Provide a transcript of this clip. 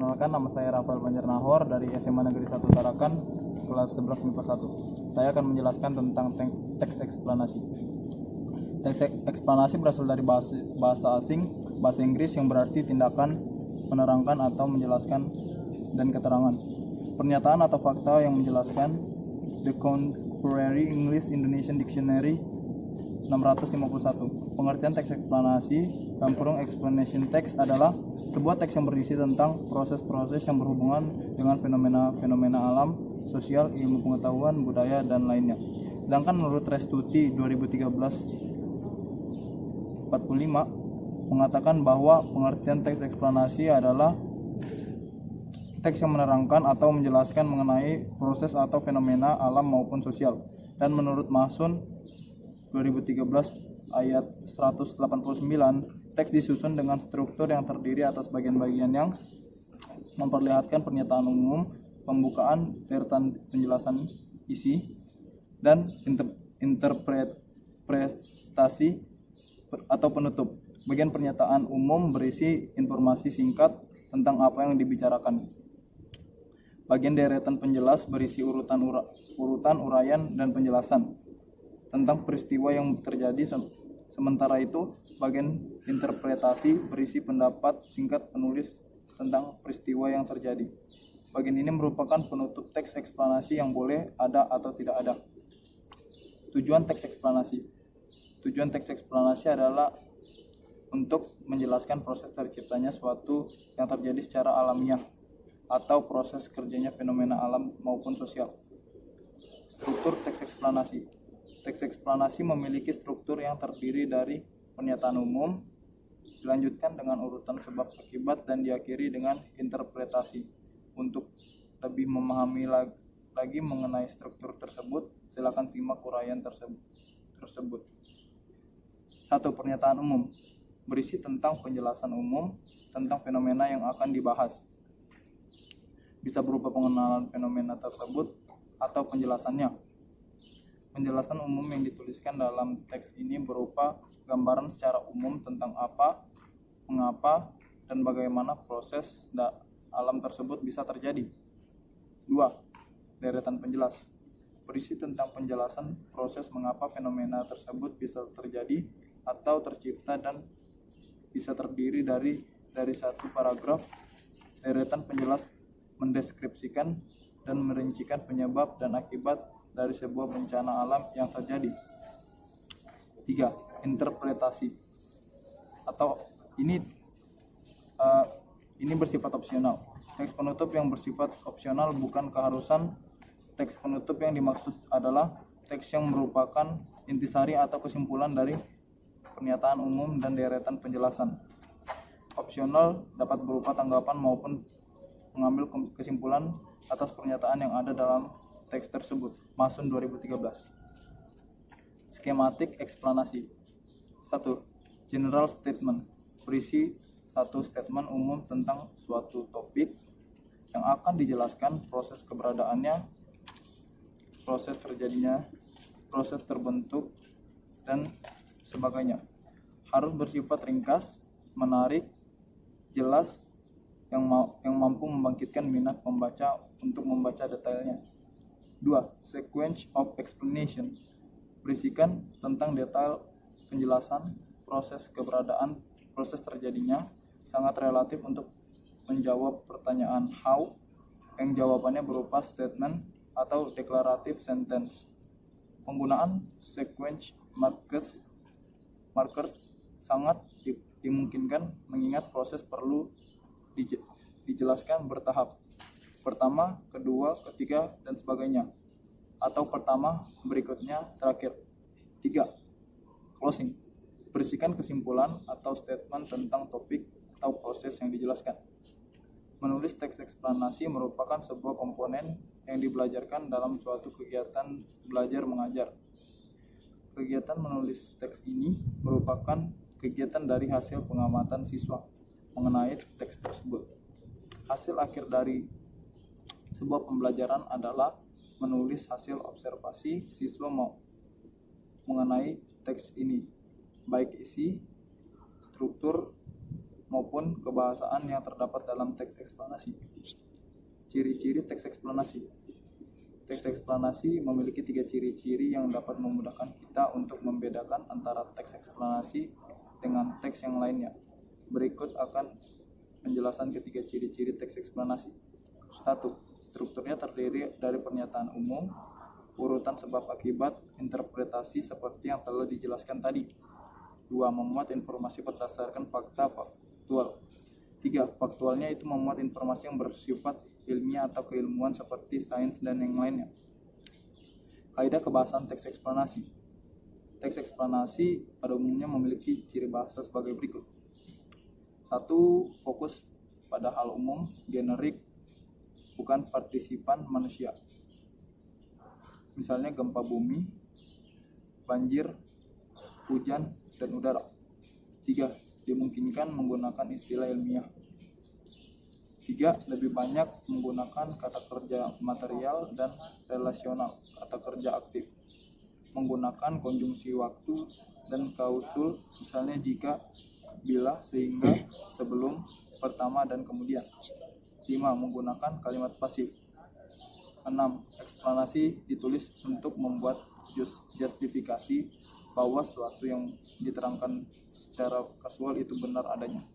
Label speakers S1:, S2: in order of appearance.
S1: Perkenalkan, nama saya Rafael Banjarnahor dari SMA Negeri 1 Tarakan, kelas 11 MIPA 1. Saya akan menjelaskan tentang teks eksplanasi. Teks eksplanasi berasal dari bahasa asing, bahasa Inggris, yang berarti tindakan, menerangkan atau menjelaskan, dan keterangan. Pernyataan atau fakta yang menjelaskan. The Contemporary English Indonesian Dictionary 651. Pengertian teks eksplanasi (explanation text) adalah sebuah teks yang berisi tentang proses-proses yang berhubungan dengan fenomena-fenomena alam, sosial, ilmu pengetahuan, budaya, dan lainnya. Sedangkan menurut Restuti 2013-45 mengatakan bahwa pengertian teks eksplanasi adalah teks yang menerangkan atau menjelaskan mengenai proses atau fenomena alam maupun sosial. Dan menurut Masun 2013 ayat 189, teks disusun dengan struktur yang terdiri atas bagian-bagian yang memperlihatkan pernyataan umum, pembukaan, deretan penjelasan isi, dan interpretasi atau penutup. Bagian pernyataan umum berisi informasi singkat tentang apa yang dibicarakan. Bagian deretan penjelas berisi urutan uraian dan penjelasan tentang peristiwa yang terjadi. Sementara itu, bagian interpretasi berisi pendapat singkat penulis tentang peristiwa yang terjadi. Bagian ini merupakan penutup teks eksplanasi yang boleh ada atau tidak ada. Tujuan teks eksplanasi. Tujuan teks eksplanasi adalah untuk menjelaskan proses terciptanya suatu yang terjadi secara alamiah atau proses kerjanya fenomena alam maupun sosial. Struktur teks eksplanasi. Teks eksplanasi memiliki struktur yang terdiri dari pernyataan umum, dilanjutkan dengan urutan sebab akibat, dan diakhiri dengan interpretasi. Untuk lebih memahami lagi mengenai struktur tersebut, silakan simak uraian tersebut. 1. Pernyataan umum berisi tentang penjelasan umum tentang fenomena yang akan dibahas. Bisa berupa pengenalan fenomena tersebut atau penjelasannya. Penjelasan umum yang dituliskan dalam teks ini berupa gambaran secara umum tentang apa, mengapa, dan bagaimana proses alam tersebut bisa terjadi. 2. Deretan penjelas berisi tentang penjelasan proses mengapa fenomena tersebut bisa terjadi atau tercipta, dan bisa terdiri dari satu paragraf. Deretan penjelas mendeskripsikan dan merincikan penyebab dan akibat dari sebuah bencana alam yang terjadi. 3. Interpretasi atau ini bersifat opsional. Teks penutup yang bersifat opsional bukan keharusan. Teks penutup yang dimaksud adalah teks yang merupakan intisari atau kesimpulan dari pernyataan umum dan deretan penjelasan. Opsional dapat berupa tanggapan maupun mengambil kesimpulan atas pernyataan yang ada dalam teks tersebut. Masun 2013. Skematik eksplanasi. 1. General statement berisi satu statement umum tentang suatu topik yang akan dijelaskan proses keberadaannya, proses terjadinya, proses terbentuk, dan sebagainya. Harus bersifat ringkas, menarik, jelas, yang mampu membangkitkan minat pembaca untuk membaca detailnya. 2. Sequence of explanation berisikan tentang detail penjelasan proses keberadaan, proses terjadinya, sangat relatif untuk menjawab pertanyaan how, yang jawabannya berupa statement atau declarative sentence. Penggunaan sequence markers sangat dimungkinkan mengingat proses perlu dijelaskan bertahap. Pertama, kedua, ketiga, dan sebagainya. Atau pertama, berikutnya, terakhir. 3. Closing berisikan kesimpulan atau statement tentang topik atau proses yang dijelaskan. Menulis teks eksplanasi merupakan sebuah komponen yang dibelajarkan dalam suatu kegiatan belajar mengajar. Kegiatan menulis teks ini merupakan kegiatan dari hasil pengamatan siswa mengenai teks tersebut. Hasil akhir dari sebuah pembelajaran adalah menulis hasil observasi siswa mengenai teks ini, baik isi, struktur, maupun kebahasaan yang terdapat dalam teks eksplanasi. Ciri-ciri teks eksplanasi. Teks eksplanasi memiliki 3 ciri-ciri yang dapat memudahkan kita untuk membedakan antara teks eksplanasi dengan teks yang lainnya. Berikut akan penjelasan ketiga ciri-ciri teks eksplanasi. 1. Strukturnya terdiri dari pernyataan umum, urutan sebab akibat, interpretasi seperti yang telah dijelaskan tadi. 2. Memuat informasi berdasarkan fakta faktual. 3. Faktualnya itu memuat informasi yang bersifat ilmiah atau keilmuan seperti sains dan yang lainnya. Kaidah kebahasan teks eksplanasi. Teks eksplanasi pada umumnya memiliki ciri bahasa sebagai berikut. 1. Fokus pada hal umum, generik, bukan partisipan manusia. Misalnya gempa bumi, banjir, hujan, dan udara. 3. Dimungkinkan menggunakan istilah ilmiah. 3. Lebih banyak menggunakan kata kerja material dan relasional, kata kerja aktif. Menggunakan konjungsi waktu dan kausul, misalnya jika, bila, sehingga, sebelum, pertama, dan kemudian. 5. Menggunakan kalimat pasif. 6. Eksplanasi ditulis untuk membuat justifikasi bahwa sesuatu yang diterangkan secara kasual itu benar adanya.